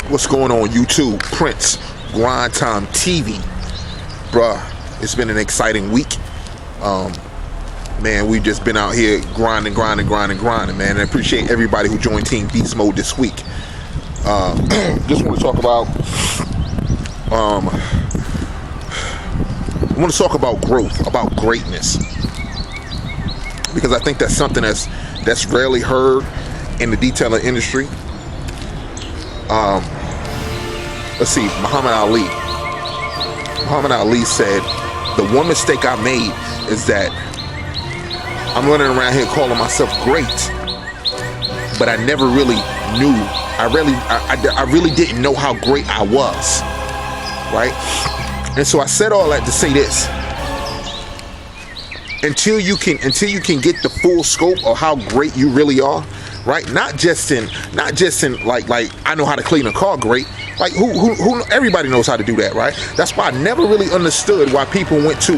What's going on YouTube? Prince, Grind Time TV. Bruh, it's been an exciting week. Man, we've just been out here grinding, man. And I appreciate everybody who joined Team Beast Mode this week. Just want to talk about growth, about greatness. Because I think that's something that's rarely heard in the detailing industry. Let's see, Muhammad Ali said, the one mistake I made is that I'm running around here calling myself great, but I never really knew, I really didn't know how great I was, right? And so I said all that to say this. Until you can get the full scope of how great you really are, right? Not just in like I know how to clean a car great. Like who everybody knows how to do that, right? That's why I never really understood why people went to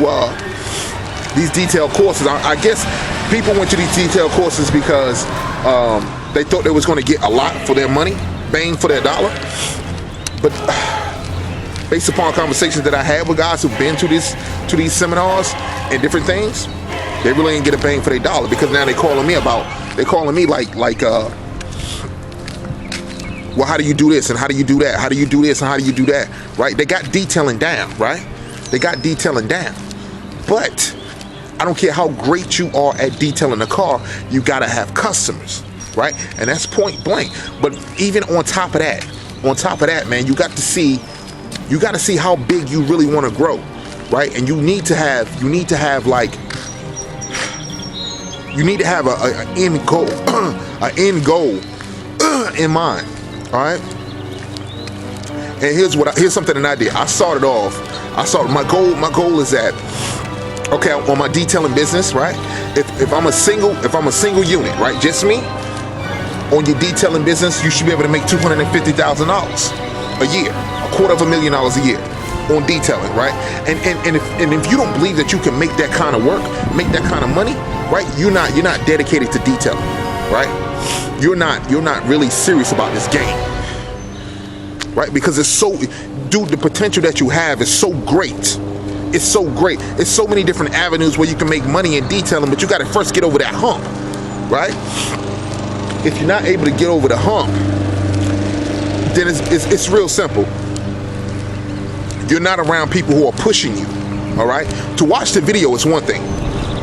these detail courses. I guess people went to these detail courses because they thought they was going to get a lot for their money, bang for their dollar. But based upon conversations that I had with guys who've been to these seminars and different things, they really didn't get a bang for their dollar, because now they're calling me like well, how do you do this and how do you do that? How do you do this and how do you do that? Right? They got detailing down, right? They got detailing down. But I don't care how great you are at detailing a car, you gotta have customers, right? And that's point blank. But even on top of that, man, you gotta see how big you really want to grow, right? And you need to have an end goal, in mind. All right. And here's something that I did. My goal is that, okay, on my detailing business, right? If I'm a single unit, right, just me, on your detailing business, you should be able to make $250,000 a year, $250,000 a year on detailing, right? And if you don't believe that you can make that kind of work, make that kind of money, right? You're not dedicated to detailing, right? You're not really serious about this game, right? Because the potential that you have is so great. It's so great. It's so many different avenues where you can make money in detailing, but you got to first get over that hump, right? If you're not able to get over the hump, then it's real simple. You're not around people who are pushing you, all right? To watch the video is one thing,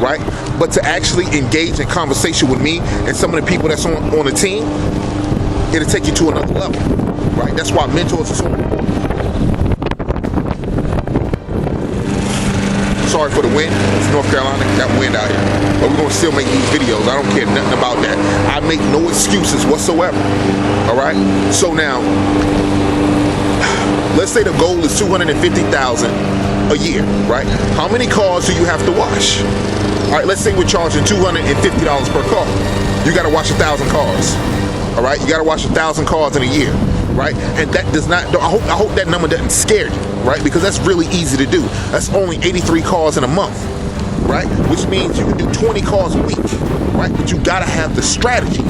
right? But to actually engage in conversation with me and some of the people that's on the team, it'll take you to another level, right? That's why mentors are so important. Sorry for the wind. It's North Carolina, got wind out here. But we're gonna still make these videos. I don't care nothing about that. I make no excuses whatsoever, all right? So now, let's say the goal is $250,000 a year, right? How many cars do you have to wash? All right, let's say we're charging $250 per car. You got to wash 1,000 cars. All right, you got to wash 1,000 cars in a year, right? And that does not. I hope that number doesn't scare you, right? Because that's really easy to do. That's only 83 cars in a month, right? Which means you can do 20 cars a week, right? But you got to have the strategy,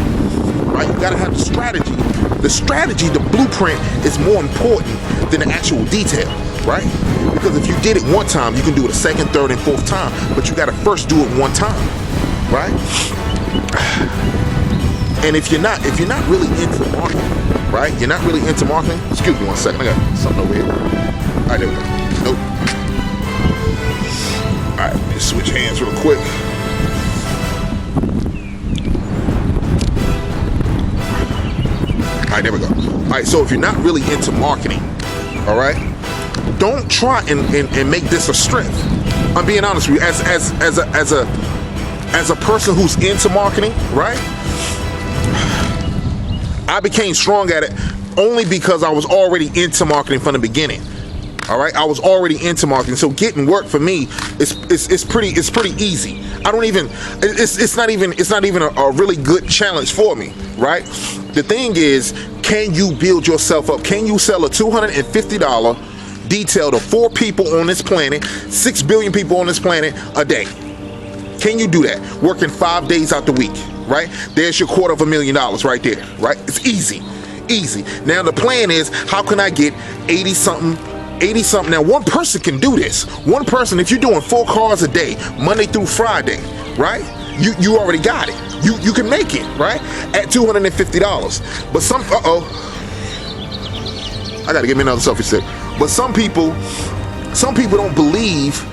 right? You got to have the strategy. The strategy, the blueprint, is more important than the actual detail, right? Because if you did it one time, you can do it a second, third, and fourth time. But you got to first do it one time, right? And if you're not really into marketing, right? You're not really into marketing. Excuse me one second. I got something over here. All right, there we go. Nope. All right, let me switch hands real quick. All right, there we go. All right, so if you're not really into marketing, all right, don't try and make this a strength. I'm being honest with you, as a person who's into marketing, right? I became strong at it only because I was already into marketing from the beginning. All right, I was already into marketing, so getting work for me is pretty easy. It's not even a really good challenge for me, right? The thing is, can you build yourself up? Can you sell a $250 detail to 4 people on this planet, 6 billion people on this planet a day? Can you do that? Working 5 days out the week, right? There's your $250,000 right there, right? It's easy. Easy. Now the plan is, how can I get 80 something? Now one person can do this. One person, if you're doing 4 cars a day, Monday through Friday, right? You already got it. You can make it, right? At $250. But I gotta give me another selfie stick. But some people don't believe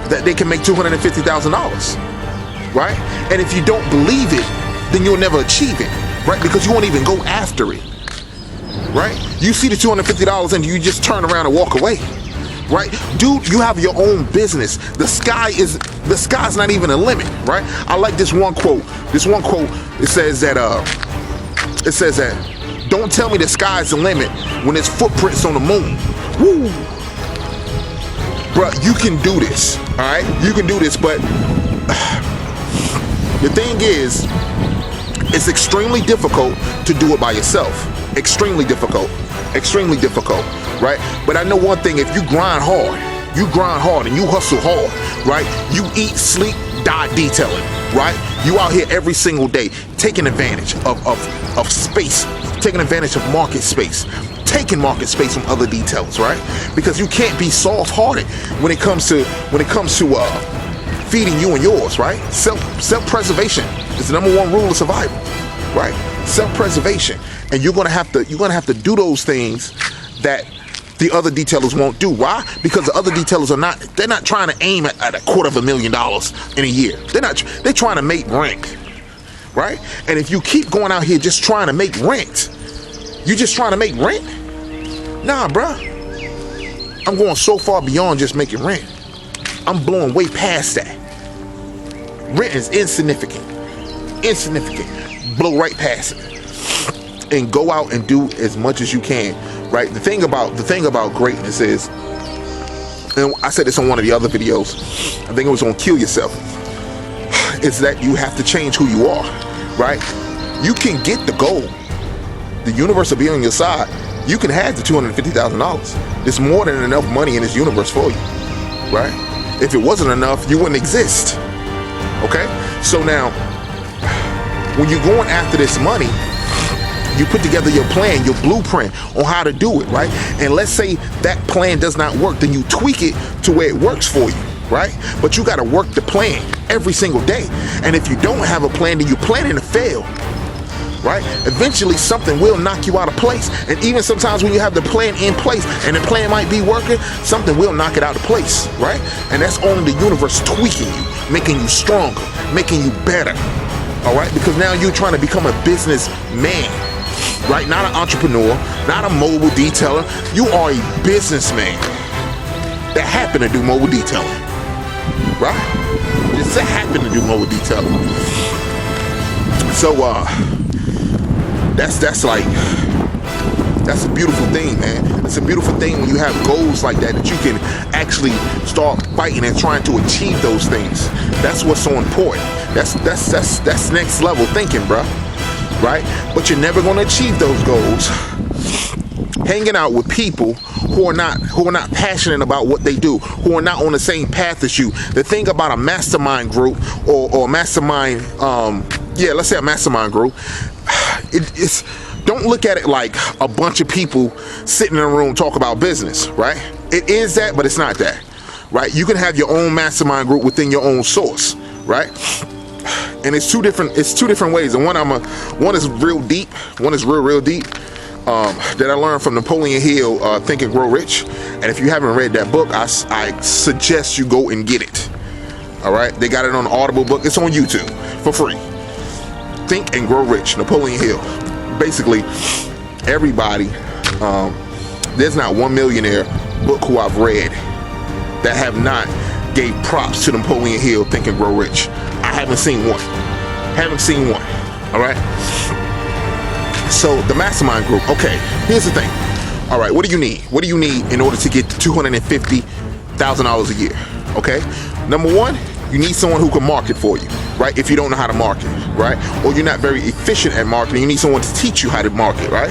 that they can make $250,000, right? And if you don't believe it, then you'll never achieve it, right? Because you won't even go after it, right? You see the $250 and you just turn around and walk away, right? Dude, you have your own business. The sky's not even a limit, right? I like this one quote. It says that don't tell me the sky's the limit when there's footprints on the moon. Woo! Bruh, you can do this, all right? You can do this, but the thing is, it's extremely difficult to do it by yourself. Extremely difficult, right? But I know one thing: if you grind hard and you hustle hard, right? You eat, sleep, die detailing, right? You out here every single day taking advantage of space, taking advantage of market space, taking market space from other detailers, right? Because you can't be soft-hearted when it comes to feeding you and yours, right? Self-preservation is the number one rule of survival, right? Self-preservation, and you're gonna have to do those things that the other detailers won't do. Why? Because the other detailers they're not trying to aim at $250,000 in a year. They're trying to make rent, right? And if you keep going out here just trying to make rent, you just trying to make rent? Nah, bruh. I'm going so far beyond just making rent. I'm blowing way past that. Rent is insignificant. Blow right past it. And go out and do as much as you can, right? The thing about greatness is, and I said this on one of the other videos, I think it was on Kill Yourself, is that you have to change who you are, right? You can get the goal. The universe will be on your side. You can have the $250,000. There's more than enough money in this universe for you, right? If it wasn't enough, you wouldn't exist. Okay? So now, when you're going after this money, you put together your plan, your blueprint on how to do it, right? And let's say that plan does not work, then you tweak it to where it works for you, right? But you got to work the plan every single day. And if you don't have a plan, then you're planning to fail, right? Eventually something will knock you out of place. And even sometimes when you have the plan in place and the plan might be working, something will knock it out of place, right? And that's only the universe tweaking you, making you stronger, making you better, all right? Because now you're trying to become a businessman, right? Not an entrepreneur, not a mobile detailer. You are a businessman that happen to do mobile detailing, right? Just happen to do mobile detailing. So that's a beautiful thing, man. It's a beautiful thing when you have goals like that you can actually start fighting and trying to achieve those things. That's what's so important. That's next level thinking, bro. Right? But you're never going to achieve those goals hanging out with people who are not passionate about what they do, who are not on the same path as you. The thing about a mastermind group or a mastermind, let's say a mastermind group, it's don't look at it like a bunch of people sitting in a room talk about business, right? It is that, but it's not that, right? You can have your own mastermind group within your own source, right? And it's two different ways. And one is real deep. One is real deep. That I learned from Napoleon Hill, Think and Grow Rich. And if you haven't read that book, I suggest you go and get it. All right, they got it on the Audible book. It's on YouTube for free. Think and Grow Rich, Napoleon Hill. Basically, everybody. There's not one millionaire book who I've read that have not gave props to Napoleon Hill, Think and Grow Rich. I haven't seen one. All right. So the mastermind group. Okay. Here's the thing. All right. What do you need? What do you need in order to get $250,000 a year? Okay. Number one, you need someone who can market for you, right? If you don't know how to market, right? Or you're not very efficient at marketing, you need someone to teach you how to market, right?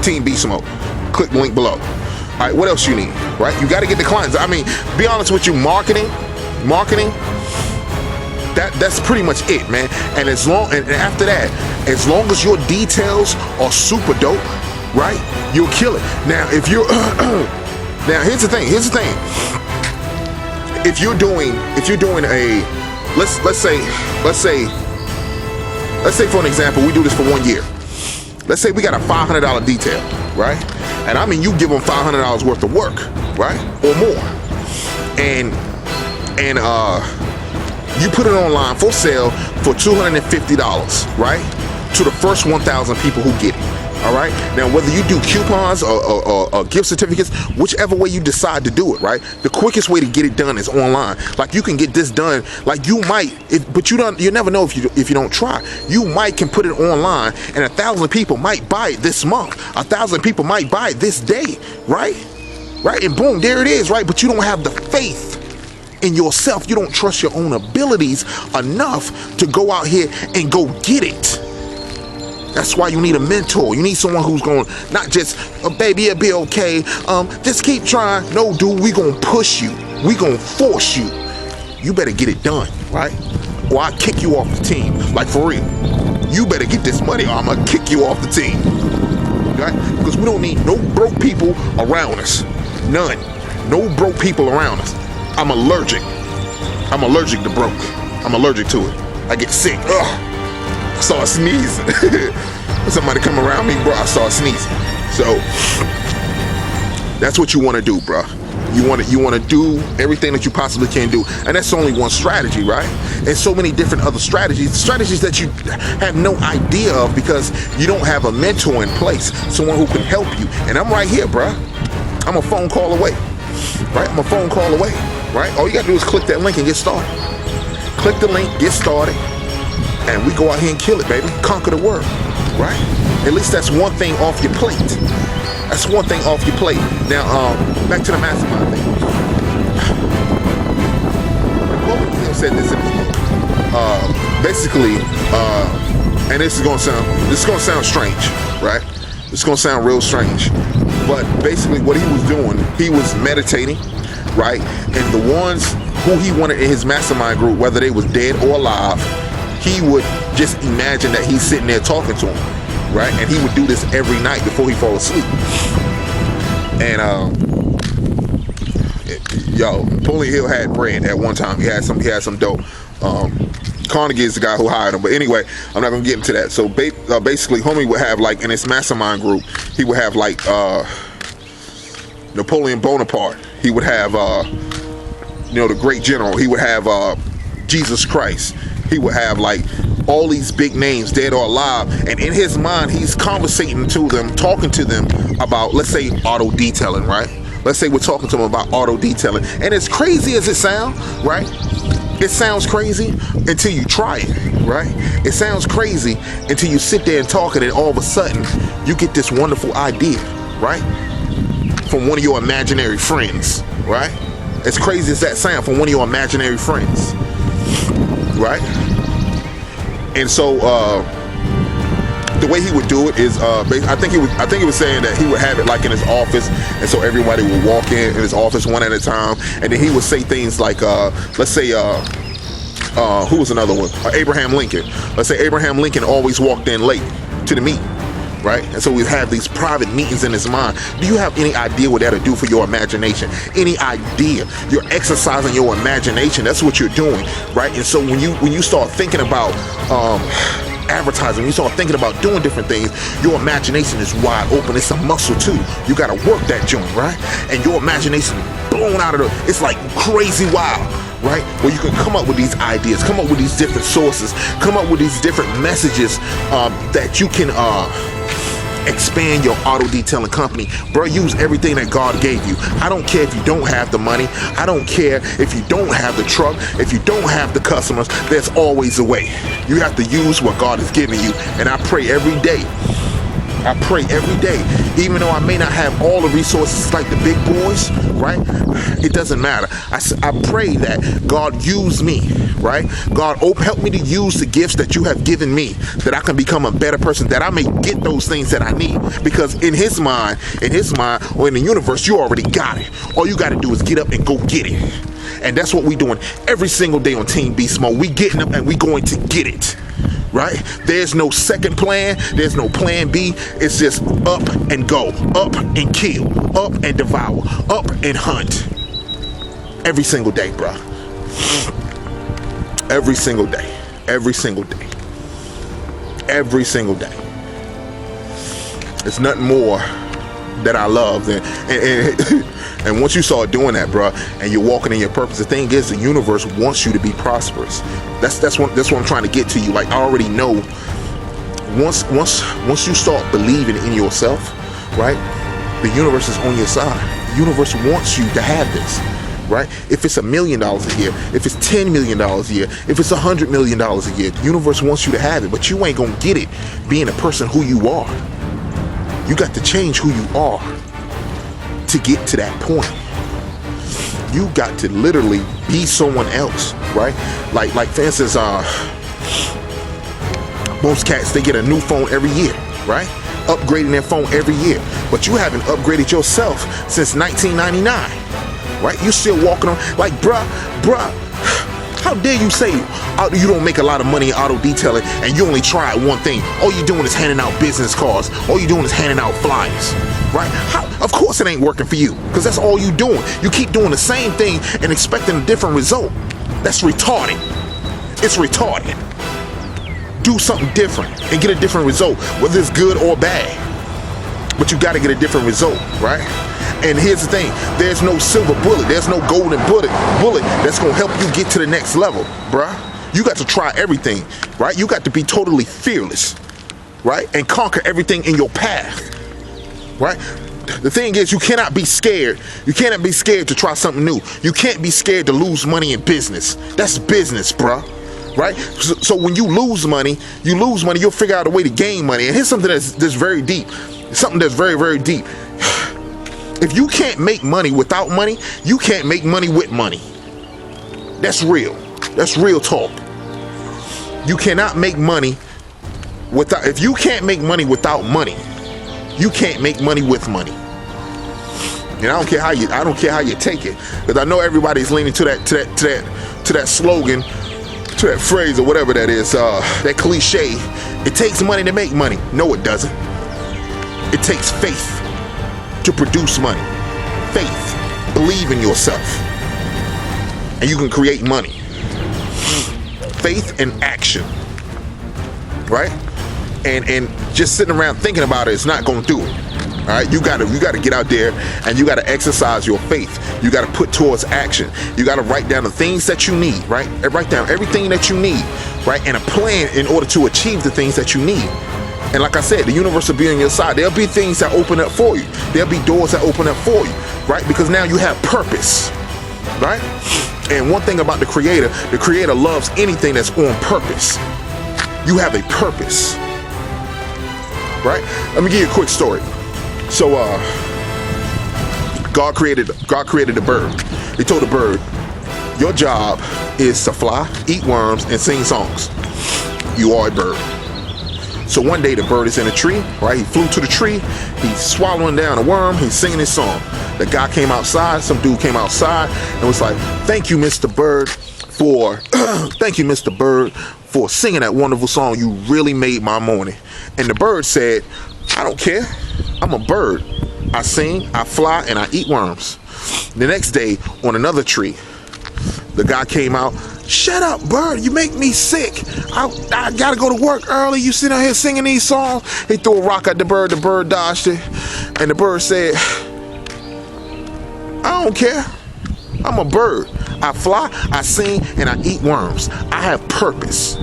Team Beast Mode. Click the link below. All right. What else you need, right? You got to get the clients. I mean, be honest with you, marketing. That's pretty much it, man. And and after that, as long as your details are super dope, right, you'll kill it. Now, if you're now here's the thing. If you're doing a let's say for an example, we do this for 1 year. Let's say we got a $500 detail, right? And I mean, you give them $500 worth of work, right, or more, and you put it online for sale for $250, right, to the first 1,000 people who get it. All right. Now, whether you do coupons or gift certificates, whichever way you decide to do it, right? The quickest way to get it done is online. Like, you can get this done. Like, you might, but you never know if you don't try. You might can put it online, and 1,000 people might buy it this month. 1,000 people might buy it this day, right? Right, and boom, there it is, right? But you don't have the faith in yourself. You don't trust your own abilities enough to go out here and go get it. That's why you need a mentor. You need someone who's going to not just, baby, it'll be okay. Just keep trying. No, dude, we going to push you. We going to force you. You better get it done, right? Or I kick you off the team. Like, for real. You better get this money or I'm going to kick you off the team. Right? Because we don't need no broke people around us. None. No broke people around us. I'm allergic. I'm allergic to broke. I'm allergic to it. I get sick. Ugh. I started sneezing. Somebody come around me, bro, I started sneezing. So that's what you want to do, bro. You want to do everything that you possibly can do, and that's only one strategy, right? And so many different other strategies that you have no idea of because you don't have a mentor in place, someone who can help you. And I'm right here, bro. I'm a phone call away, right? I'm a phone call away, right? All you gotta do is click that link and get started. Click the link, get started. And we go out here and kill it, baby. Conquer the world, right? At least that's one thing off your plate. That's one thing off your plate. Now, back to the mastermind thing. Napoleon said this in his book. Basically, and this is gonna sound strange, right? It's gonna sound real strange. But basically, what he was doing, he was meditating, right? And the ones who he wanted in his mastermind group, whether they was dead or alive, he would just imagine that he's sitting there talking to him, right? And he would do this every night before he fall asleep. And Napoleon Hill had bread at one time. He had some dope. Carnegie is the guy who hired him. But anyway, I'm not gonna get into that. So basically, homie would have, like, in his mastermind group, he would have like Napoleon Bonaparte. He would have the great general. He would have Jesus Christ. He would have, like, all these big names, dead or alive, and in his mind, he's conversating to them, talking to them about, let's say, auto detailing, right? Let's say we're talking to them about auto detailing, and as crazy as it sounds, right? It sounds crazy until you try it, right? It sounds crazy until you sit there and talk, and then all of a sudden, you get this wonderful idea, right? From one of your imaginary friends, right? As crazy as that sounds, from one of your imaginary friends. Right? And so the way he would do it is I think he was saying that he would have it like in his office, and so everybody would walk in his office one at a time, and then he would say things like let's say who was another one? Abraham Lincoln. Let's say Abraham Lincoln always walked in late to the meeting, right? And so we'd have these private meetings in his mind. Do you have any idea what that'll do for your imagination? Any idea? You're exercising your imagination. That's what you're doing, right? And so when you start thinking about advertising, you start thinking about doing different things, your imagination is wide open. It's a muscle too. You got to work that joint, right? And your imagination is blown out of it's like crazy wild, right? Where you can come up with these ideas, come up with these different sources, come up with these different messages that you can expand your auto detailing company. Bro, use everything that God gave you. I don't care if you don't have the money. I don't care if you don't have the truck, if you don't have the customers. There's always a way. You have to use what God has given you. And I pray every day I pray every day, even though I may not have all the resources like the big boys, right? It doesn't matter. I pray that God use me, right? God, help me to use the gifts that you have given me, that I can become a better person, that I may get those things that I need. Because in his mind, or in the universe, you already got it. All you got to do is get up and go get it. And that's what we doing every single day on Team Beast Mode. We getting up and we going to get it. Right? There's no second plan. There's no plan B. It's just up and go, up and kill, up and devour, up and hunt. Every single day, bro. Every single day. Every single day. Every single day. It's nothing more that I love than and once you start doing that, bro, and you're walking in your purpose, the thing is, the universe wants you to be prosperous. That's what I'm trying to get to you. Like, I already know. Once you start believing in yourself, right? The universe is on your side. The universe wants you to have this, right? If it's $1 million a year, if it's $10 million a year, if it's $100 million a year, the universe wants you to have it. But you ain't gonna get it being a person who you are. You got to change who you are to get to that point. You got to literally be someone else, right? Like for instance, most cats, they get a new phone every year, right? Upgrading their phone every year. But you haven't upgraded yourself since 1999, right? You still walking on, like, bruh, how dare you say you don't make a lot of money in auto detailing and you only try one thing? All you're doing is handing out business cards. All you're doing is handing out flyers, right? Of course it ain't working for you, because that's all you doing. You keep doing the same thing and expecting a different result. That's retarded. It's retarded. Do something different and get a different result, whether it's good or bad. But you got to get a different result, right? And here's the thing, there's no silver bullet, there's no golden bullet that's gonna help you get to the next level, bruh. You got to try everything, right? You got to be totally fearless, right? And conquer everything in your path, right? The thing is, you cannot be scared. You cannot be scared to try something new. You can't be scared to lose money in business. That's business, bruh. Right? So when you lose money, you'll figure out a way to gain money. And here's something that's very deep. Something that's very, very deep. If you can't make money without money, you can't make money with money. That's real. That's real talk. You cannot make money without, if you can't make money without money, you can't make money with money. And I don't care how you take it, because I know everybody's leaning to that slogan, to that phrase or whatever that is, that cliche. It takes money to make money. No, it doesn't. It takes faith to produce money. Faith. Believe in yourself, and you can create money. Faith and action, right? And just sitting around thinking about it is not going to do it. All right, you gotta get out there and you gotta exercise your faith. You gotta put towards action. You gotta write down the things that you need, right? And write down everything that you need, right? And a plan in order to achieve the things that you need. And like I said, the universe will be on your side. There'll be things that open up for you. There'll be doors that open up for you, right? Because now you have purpose, right? And one thing about the creator loves anything that's on purpose. You have a purpose, right? Let me give you a quick story. So God created a bird. He told the bird, your job is to fly, eat worms, and sing songs. You are a bird. So one day the bird is in a tree, right? He flew to the tree, he's swallowing down a worm, he's singing his song. The guy came outside, some dude came outside and was like, thank you, Mr. Bird, for singing that wonderful song. You really made my morning. And the bird said, I don't care. I'm a bird. I sing, I fly, and I eat worms. The next day, on another tree, the guy came out. Shut up, bird. You make me sick. I gotta go to work early. You sit out here singing these songs. He threw a rock at the bird. The bird dodged it. And the bird said, I don't care. I'm a bird. I fly, I sing, and I eat worms. I have purpose.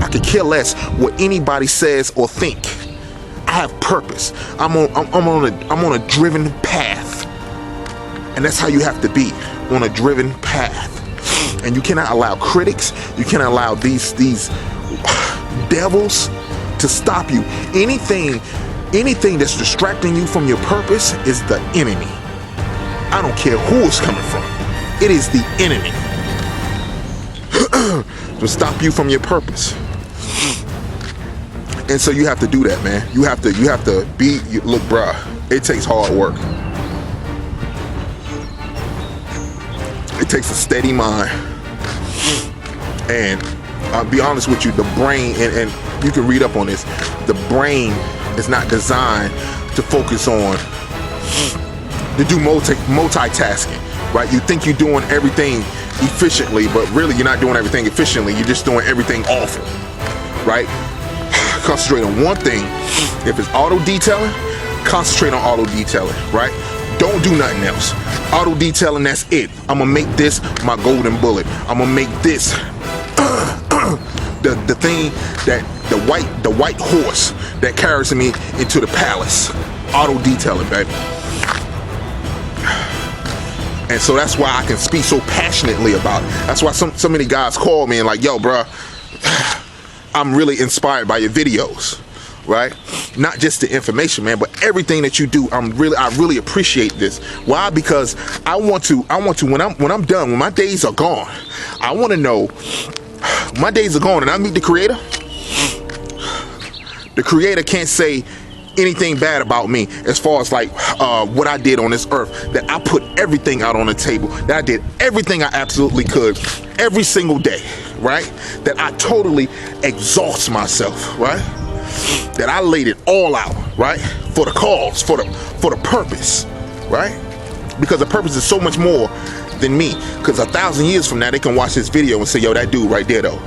I could care less what anybody says or think. I have purpose. I'm on a driven path. And that's how you have to be, on a driven path. And you cannot allow critics, you cannot allow these devils to stop you. Anything Anything that's distracting you from your purpose is the enemy. I don't care who it's coming from. It is the enemy to stop you from your purpose. And so you have to do that, man. You have to look, bruh, it takes hard work. It takes a steady mind. And I'll be honest with you, the brain, and you can read up on this, the brain is not designed to focus on, to do multitasking, right? You think you're doing everything efficiently, but really you're not doing everything efficiently. You're just doing everything awful, right? Concentrate on one thing. If it's auto detailing, concentrate on auto detailing, right? Don't do nothing else. Auto detailing, that's it. I'm gonna make this my golden bullet. I'm gonna make this the thing that the white horse that carries me into the palace. Auto detailing, baby. And so that's why I can speak so passionately about it. That's why so many guys call me and like, yo, bro, I'm really inspired by your videos, right? Not just the information, man, but everything that you do. I really appreciate this. Why? Because I want to when I'm done, when my days are gone, I want to know my days are gone and I meet the Creator. The Creator can't say anything bad about me as far as like what I did on this earth, that I put everything out on the table, that I did everything I absolutely could every single day, right? That I totally exhaust myself, right? That I laid it all out, right? For the cause, for the purpose, right? Because the purpose is so much more than me. Because 1,000 years from now, they can watch this video and say, yo, that dude right there though.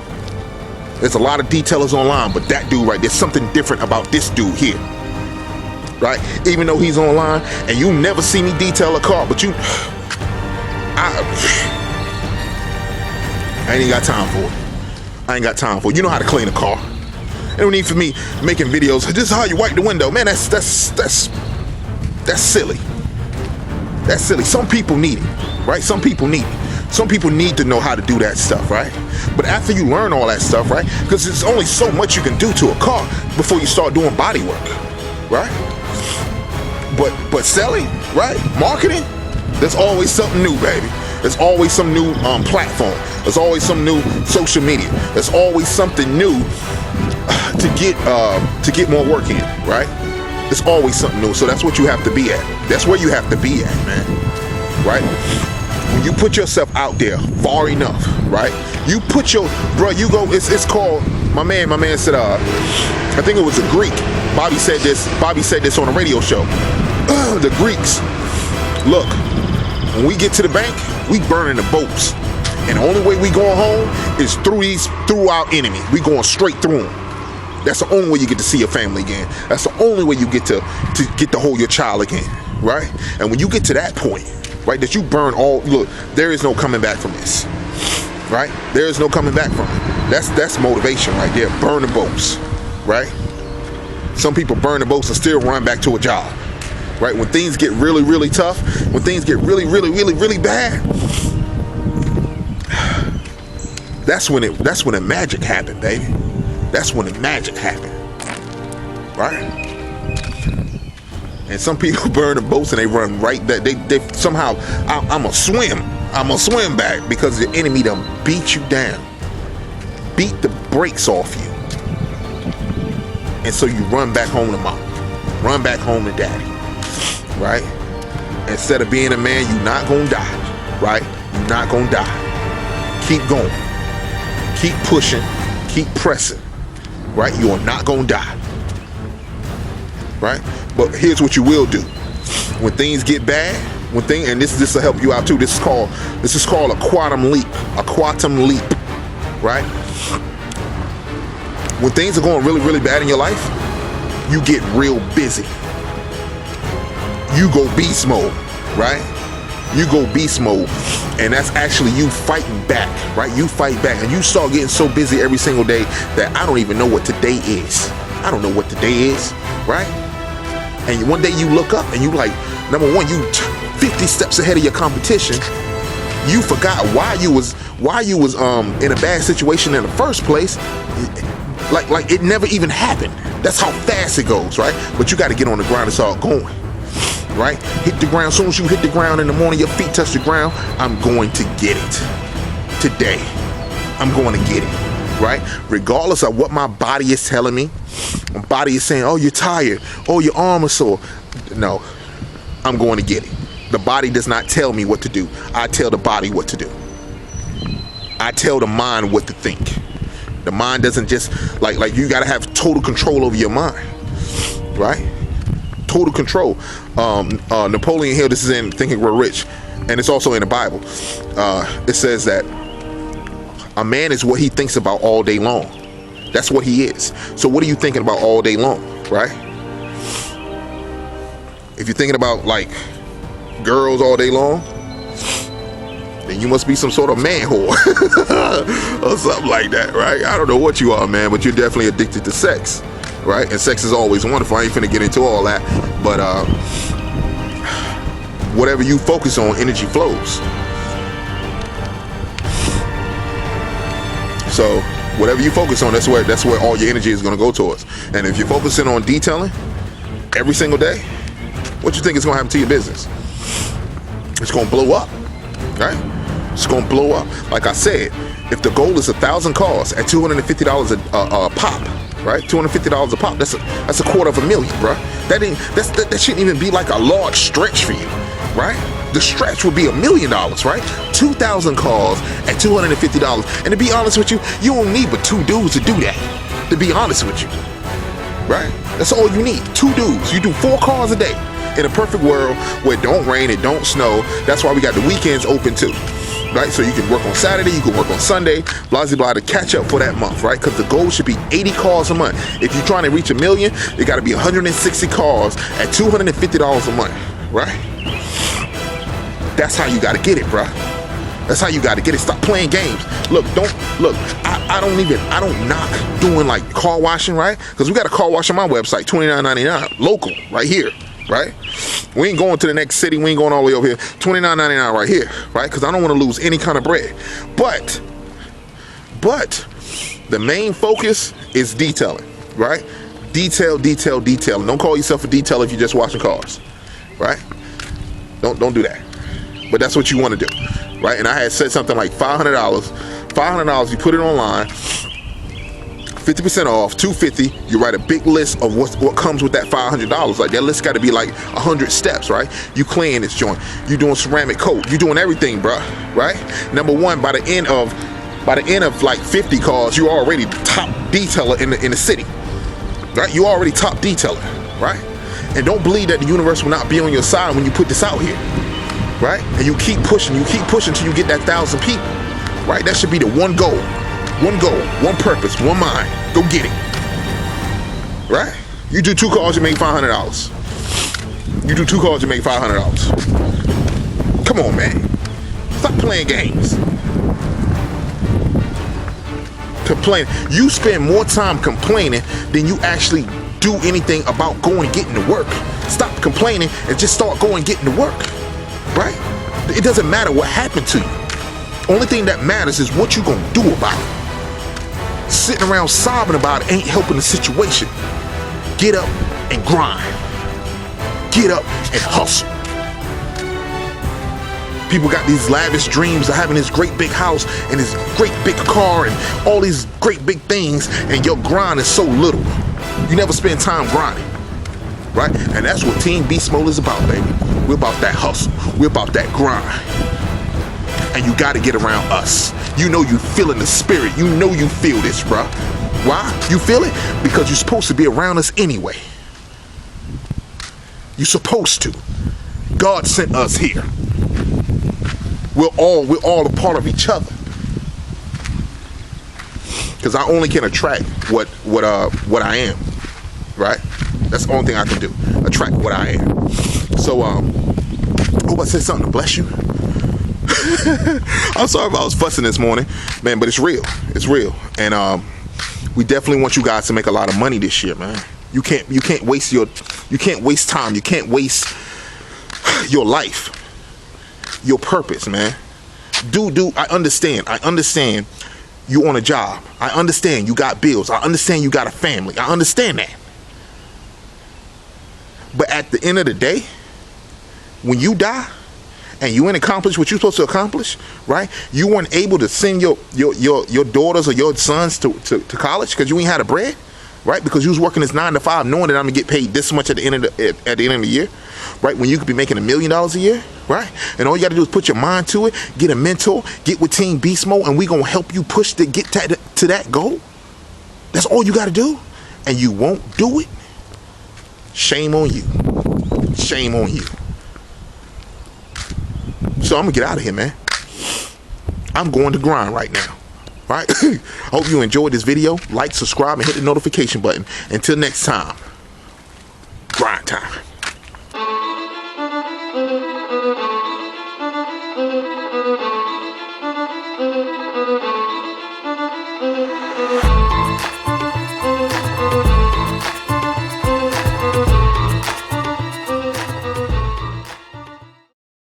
There's a lot of detailers online, but that dude right there's something different about this dude here. Right? Even though he's online and you never see me detail a car, but I ain't got time for it. I ain't got time for it. You know how to clean a car. Ain't no need for me making videos. This is how you wipe the window. Man, that's silly. That's silly. Some people need it, right? Some people need it. Some people need to know how to do that stuff, right? But after you learn all that stuff, right? Because there's only so much you can do to a car before you start doing body work, right? But selling, right? Marketing, there's always something new, baby. There's always some new platform. There's always some new social media. There's always something new to get more work in, right? There's always something new. So that's what you have to be at. That's where you have to be at, man. Right? When you put yourself out there far enough, right? You put your, bro, you go, it's called, my man said, I think it was a Greek. Bobby said this on a radio show. The Greeks, look, when we get to the bank, we burning the boats. And the only way we going home is through our enemy. We going straight through them. That's the only way you get to see your family again. That's the only way you get to hold your child again, right? And when you get to that point, right, that you burn all, look, there is no coming back from this, right? There is no coming back from it. That's motivation right there. Burn the boats, right? Some people burn the boats and still run back to a job, right? When things get really, really tough, when things get really, really, really, really bad, that's when the magic happened, baby. That's when the magic happened, right? And some people burn the boats and they run right back. They somehow, I'm a swim back because the enemy done beat you down, beat the brakes off you. And so you run back home to mom, run back home to daddy, right? Instead of being a man, you're not gonna die, right? You're not gonna die. Keep going, keep pushing, keep pressing, right? You are not gonna die, right? But here's what you will do. When things get bad, and this will help you out too. This is called a quantum leap, right? When things are going really, really bad in your life, you get real busy. You go beast mode, right? You go beast mode, and that's actually you fighting back, right? You fight back, and you start getting so busy every single day that I don't even know what today is. I don't know what today is, right? And one day you look up and you like, number one, you 50 steps ahead of your competition. You forgot why you was in a bad situation in the first place. Like it never even happened. That's how fast it goes, right? But you got to get on the ground and start going, right? Hit the ground. As soon as you hit the ground in the morning, your feet touch the ground. I'm going to get it today. I'm going to get it, right? Regardless of what my body is telling me. My body is saying, oh, you're tired. Oh, your arm is sore. No, I'm going to get it. The body does not tell me what to do. I tell the body what to do. I tell the mind what to think. The mind doesn't just, like you got to have total control over your mind, right? Total control. Napoleon Hill, this is in Think and Grow Rich, and it's also in the Bible. It says that a man is what he thinks about all day long. That's what he is. So what are you thinking about all day long, right? If you're thinking about like girls all day long, then you must be some sort of man whore or something like that, right? I don't know what you are, man, but you're definitely addicted to sex, right? And sex is always wonderful. I ain't finna get into all that, but whatever you focus on, energy flows. So whatever you focus on, that's where all your energy is gonna go towards. And if you're focusing on detailing every single day, what you think is gonna happen to your business? It's gonna blow up, right? It's gonna blow up. Like I said, if the goal is 1,000 cars at $250 a pop, right? $250 a pop. That's a $250,000, bro. That shouldn't even be like a large stretch for you, right? The stretch would be $1 million, right? 2,000 cars at $250. And to be honest with you, you don't need but 2 dudes to do that. To be honest with you, right? That's all you need. 2 dudes. You do 4 cars a day. In a perfect world where it don't rain, it don't snow. That's why we got the weekends open too, right? So you can work on Saturday, you can work on Sunday, blah, blah, blah, to catch up for that month, right? Because the goal should be 80 cars a month. If you're trying to reach $1 million, it got to be 160 cars at $250 a month, right? That's how you got to get it, bro. That's how you got to get it. Stop playing games. Look, I don't knock doing like car washing, right? Because we got a car wash on my website, $29.99, local, right here. Right? We ain't going to the next city. We ain't going all the way over here. $29.99 right here, right? Because I don't want to lose any kind of bread. But the main focus is detailing, right? Detail. Don't call yourself a detailer if you're just washing cars, right? Don't do that. But that's what you want to do, right? And I had said something like $500. $500. You put it online. 50% off, $250. You write a big list of what comes with that $500. Like that list got to be like 100 steps, right? You clean this joint. You doing ceramic coat. You doing everything, bro. Right? Number one, by the end of like 50 cars, you already top detailer in the city, right? You already top detailer, right? And don't believe that the universe will not be on your side when you put this out here, right? And you keep pushing until you get that 1,000 people, right? That should be the one goal. One goal, one purpose, one mind. Go get it. Right? You do 2 calls, you make $500. You do 2 calls, you make $500. Come on, man. Stop playing games. Complaining. You spend more time complaining than you actually do anything about going and getting to work. Stop complaining and just start going and getting to work. Right? It doesn't matter what happened to you. Only thing that matters is what you gonna do about it. Sitting around sobbing about it ain't helping the situation. Get up and grind. Get up and hustle. People got these lavish dreams of having this great big house and this great big car and all these great big things, and your grind is so little. You never spend time grinding, right? And that's what Team Beast Mode is about, baby. We're about that hustle. We're about that grind. And you got to get around us. You know you feel in the spirit. You know you feel this, bruh. Why? You feel it? Because you're supposed to be around us anyway. You're supposed to. God sent us here. We're all a part of each other. Because I only can attract what I am, right? That's the only thing I can do. Attract what I am. So I hope I said something to bless you. I'm sorry if I was fussing this morning, man, but it's real. It's real. And we definitely want you guys to make a lot of money this year, man. You can't waste time. You can't waste your life, your purpose, man. I understand you on a job. I understand you got bills. I understand you got a family. I understand that, But at the end of the day, when you die and you ain't accomplished what you're supposed to accomplish, right? You weren't able to send your daughters or your sons to college because you ain't had a bread, right? Because you was working this 9 to 5 knowing that I'm gonna get paid this much at the end of the year, right? When you could be making $1 million a year, right? And all you gotta do is put your mind to it, get a mentor, get with Team Beast Mode, and we gonna help you push to get to that goal. That's all you gotta do. And you won't do it. Shame on you. Shame on you. So I'm gonna get out of here, man. I'm going to grind right now. All right? I hope you enjoyed this video. Like, subscribe, and hit the notification button. Until next time, grind time.